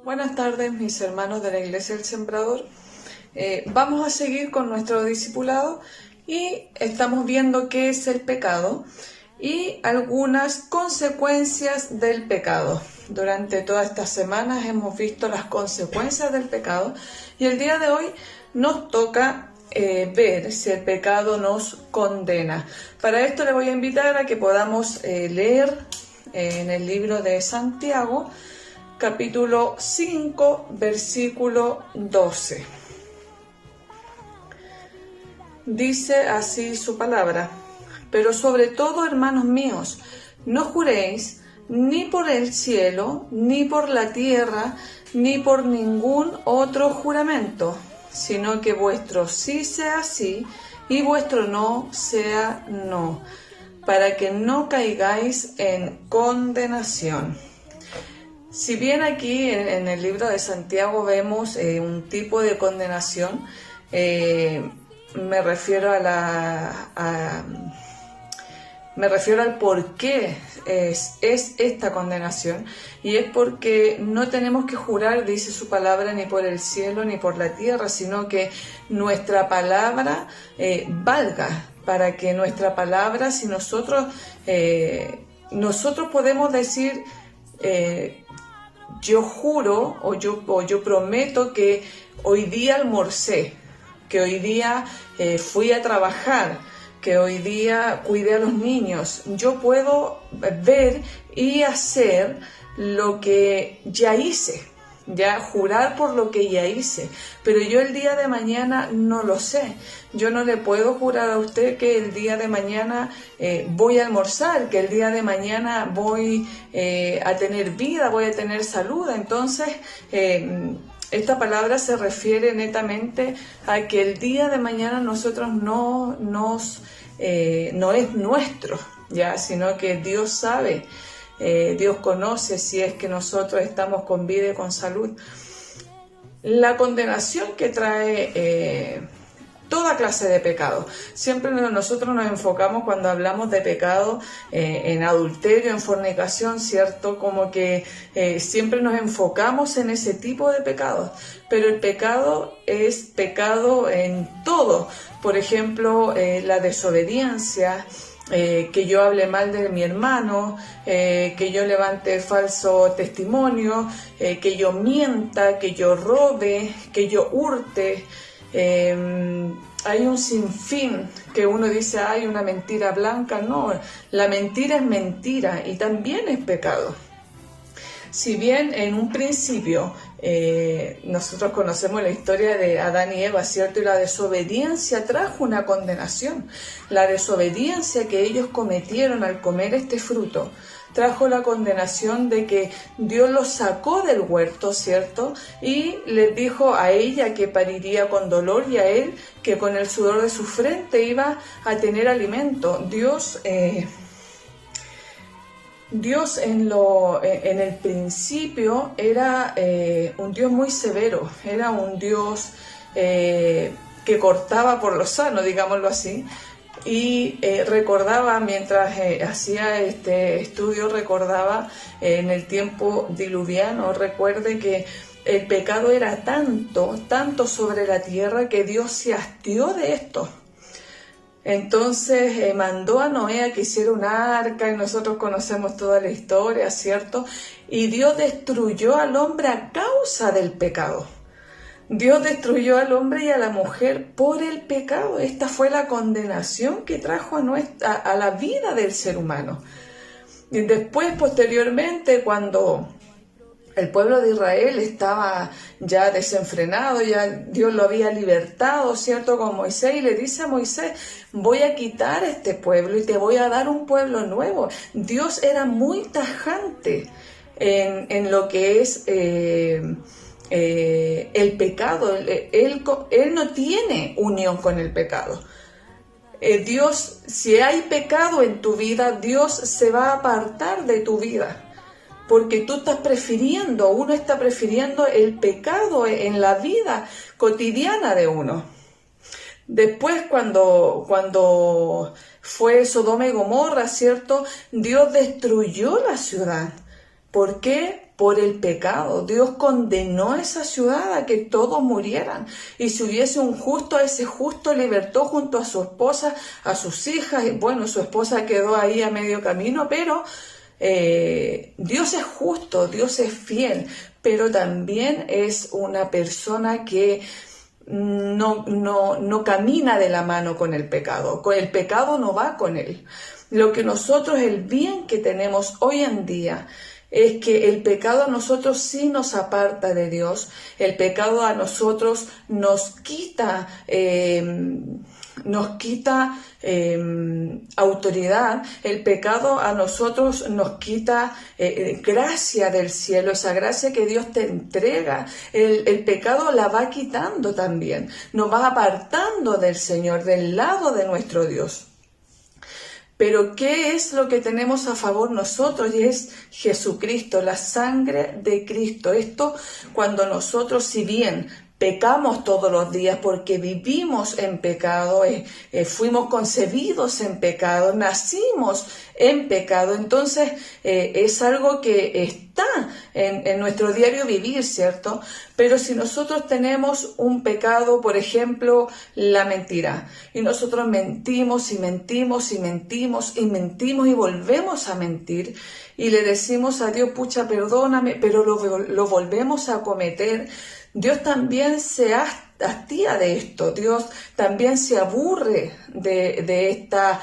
Buenas tardes, mis hermanos de la Iglesia del Sembrador. Vamos a seguir con nuestro discipulado y estamos viendo qué es el pecado y algunas consecuencias del pecado. Durante todas estas semanas hemos visto las consecuencias del pecado y el día de hoy nos toca ver si el pecado nos condena. Para esto le voy a invitar a que podamos leer en el libro de Santiago, capítulo 5, versículo 12. Dice así su palabra: pero sobre todo, hermanos míos, no juréis ni por el cielo, ni por la tierra, ni por ningún otro juramento, sino que vuestro sí sea sí y vuestro no sea no, para que no caigáis en condenación. Si bien aquí en el libro de Santiago vemos un tipo de condenación, me refiero al por qué es esta condenación, y es porque no tenemos que jurar, dice su palabra, ni por el cielo ni por la tierra, sino que nuestra palabra valga, para que nuestra palabra, si nosotros podemos decir yo juro o yo prometo que hoy día almorcé, que hoy día fui a trabajar, que hoy día cuidé a los niños. Yo puedo ver y hacer lo que ya hice, ya jurar por lo que ya hice, pero yo el día de mañana no lo sé. Yo no le puedo jurar a usted que el día de mañana voy a almorzar, que el día de mañana voy a tener vida, voy a tener salud. Entonces, esta palabra se refiere netamente a que el día de mañana nosotros no es nuestro, ya, sino que Dios sabe. Dios conoce si es que nosotros estamos con vida y con salud. La condenación que trae toda clase de pecado. Siempre nosotros nos enfocamos cuando hablamos de pecado en adulterio, en fornicación, ¿cierto? Como que siempre nos enfocamos en ese tipo de pecados. Pero el pecado es pecado en todo. Por ejemplo, la desobediencia, que yo hable mal de mi hermano, que yo levante falso testimonio, que yo mienta, que yo robe, que yo hurte. Hay un sinfín que uno dice, hay una mentira blanca. No, la mentira es mentira y también es pecado. Si bien en un principio nosotros conocemos la historia de Adán y Eva, ¿cierto? Y la desobediencia trajo una condenación. La desobediencia que ellos cometieron al comer este fruto trajo la condenación de que Dios los sacó del huerto, ¿cierto? Y les dijo a ella que pariría con dolor y a él que con el sudor de su frente iba a tener alimento. Dios en el principio era un Dios muy severo, era un Dios que cortaba por lo sano, digámoslo así, y recordaba, mientras hacía este estudio, recordaba en el tiempo diluviano, recuerde que el pecado era tanto sobre la tierra que Dios se hastió de esto. Entonces mandó a Noé a que hiciera un arca, y nosotros conocemos toda la historia, ¿cierto? Y Dios destruyó al hombre a causa del pecado. Dios destruyó al hombre y a la mujer por el pecado. Esta fue la condenación que trajo a la vida del ser humano. Y después, posteriormente, cuando el pueblo de Israel estaba ya desenfrenado, ya Dios lo había libertado, ¿cierto? Con Moisés, y le dice a Moisés, voy a quitar este pueblo y te voy a dar un pueblo nuevo. Dios era muy tajante en lo que es el pecado. Él no tiene unión con el pecado. Dios, si hay pecado en tu vida, Dios se va a apartar de tu vida. Porque uno está prefiriendo el pecado en la vida cotidiana de uno. Después cuando fue Sodoma y Gomorra, ¿cierto? Dios destruyó la ciudad. ¿Por qué? Por el pecado. Dios condenó a esa ciudad a que todos murieran. Y si hubiese un justo, a ese justo libertó junto a su esposa, a sus hijas. Y bueno, su esposa quedó ahí a medio camino, pero Dios es justo, Dios es fiel, pero también es una persona que no camina de la mano con el pecado. El pecado no va con él. Lo que nosotros, el bien que tenemos hoy en día, es que el pecado a nosotros sí nos aparta de Dios. El pecado a nosotros nos quita autoridad. El pecado a nosotros nos quita gracia del cielo, esa gracia que Dios te entrega. El pecado la va quitando también, nos va apartando del Señor, del lado de nuestro Dios. Pero ¿qué es lo que tenemos a favor nosotros? Y es Jesucristo, la sangre de Cristo. Esto cuando nosotros, si bien pecamos todos los días porque vivimos en pecado, fuimos concebidos en pecado, nacimos en pecado, entonces es algo que está en nuestro diario vivir, ¿cierto? Pero si nosotros tenemos un pecado, por ejemplo, la mentira, y nosotros mentimos y mentimos y mentimos y mentimos y volvemos a mentir, y le decimos a Dios, pucha, perdóname, pero lo volvemos a cometer, Dios también se hastía de esto, Dios también se aburre de esta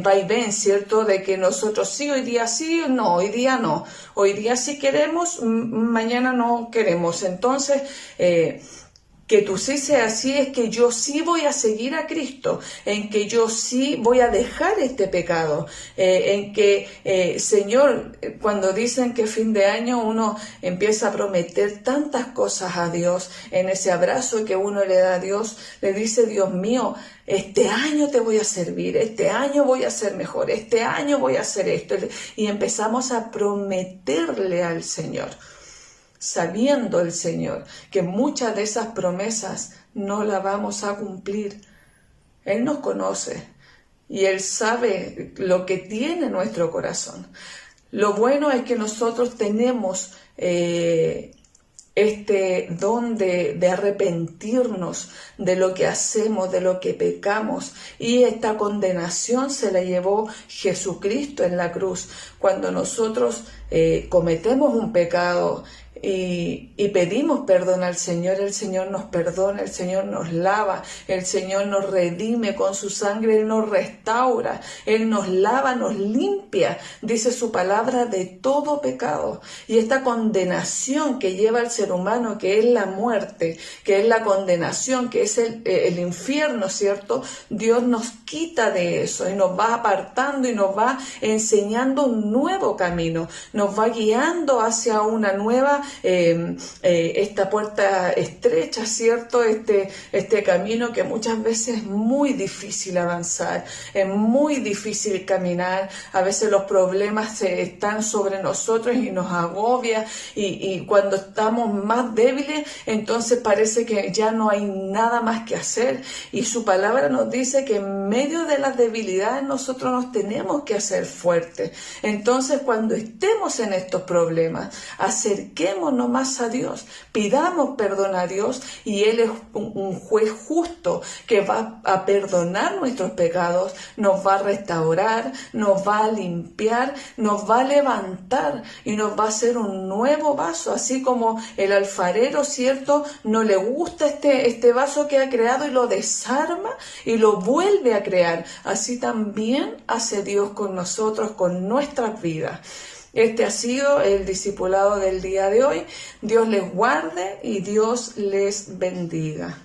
vaivén, ¿cierto? De que nosotros sí, hoy día sí, no, hoy día no, hoy día sí queremos, mañana no queremos. Entonces, que tú sí seas así es que yo sí voy a seguir a Cristo, en que yo sí voy a dejar este pecado, en que, Señor, cuando dicen que fin de año uno empieza a prometer tantas cosas a Dios, en ese abrazo que uno le da a Dios, le dice, Dios mío, este año te voy a servir, este año voy a ser mejor, este año voy a hacer esto, y empezamos a prometerle al Señor, sabiendo el Señor que muchas de esas promesas no las vamos a cumplir. Él nos conoce y Él sabe lo que tiene nuestro corazón. Lo bueno es que nosotros tenemos este don de arrepentirnos de lo que hacemos, de lo que pecamos, y esta condenación se la llevó Jesucristo en la cruz. Cuando nosotros cometemos un pecado y pedimos perdón al Señor, el Señor nos perdona, el Señor nos lava, el Señor nos redime con su sangre, Él nos restaura, Él nos lava, nos limpia, dice su palabra, de todo pecado. Y esta condenación que lleva al ser humano, que es la muerte, que es la condenación, que es el infierno, ¿cierto? Dios nos quita de eso y nos va apartando y nos va enseñando un nuevo camino, nos va guiando hacia una nueva esta puerta estrecha, ¿cierto? Este camino que muchas veces es muy difícil avanzar, es muy difícil caminar, a veces los problemas están sobre nosotros y nos agobia, y cuando estamos más débiles, entonces parece que ya no hay nada más que hacer, y su palabra nos dice que en medio de las debilidades nosotros nos tenemos que hacer fuertes. Entonces, cuando estemos en estos problemas, acerquémonos más a Dios, pidamos perdón a Dios, y Él es un juez justo que va a perdonar nuestros pecados, nos va a restaurar, nos va a limpiar, nos va a levantar y nos va a hacer un nuevo vaso, así como el alfarero, ¿cierto? No le gusta este vaso que ha creado y lo desarma y lo vuelve a crear. Así también hace Dios con nosotros, con nuestras vidas. Este ha sido el discipulado del día de hoy. Dios les guarde y Dios les bendiga.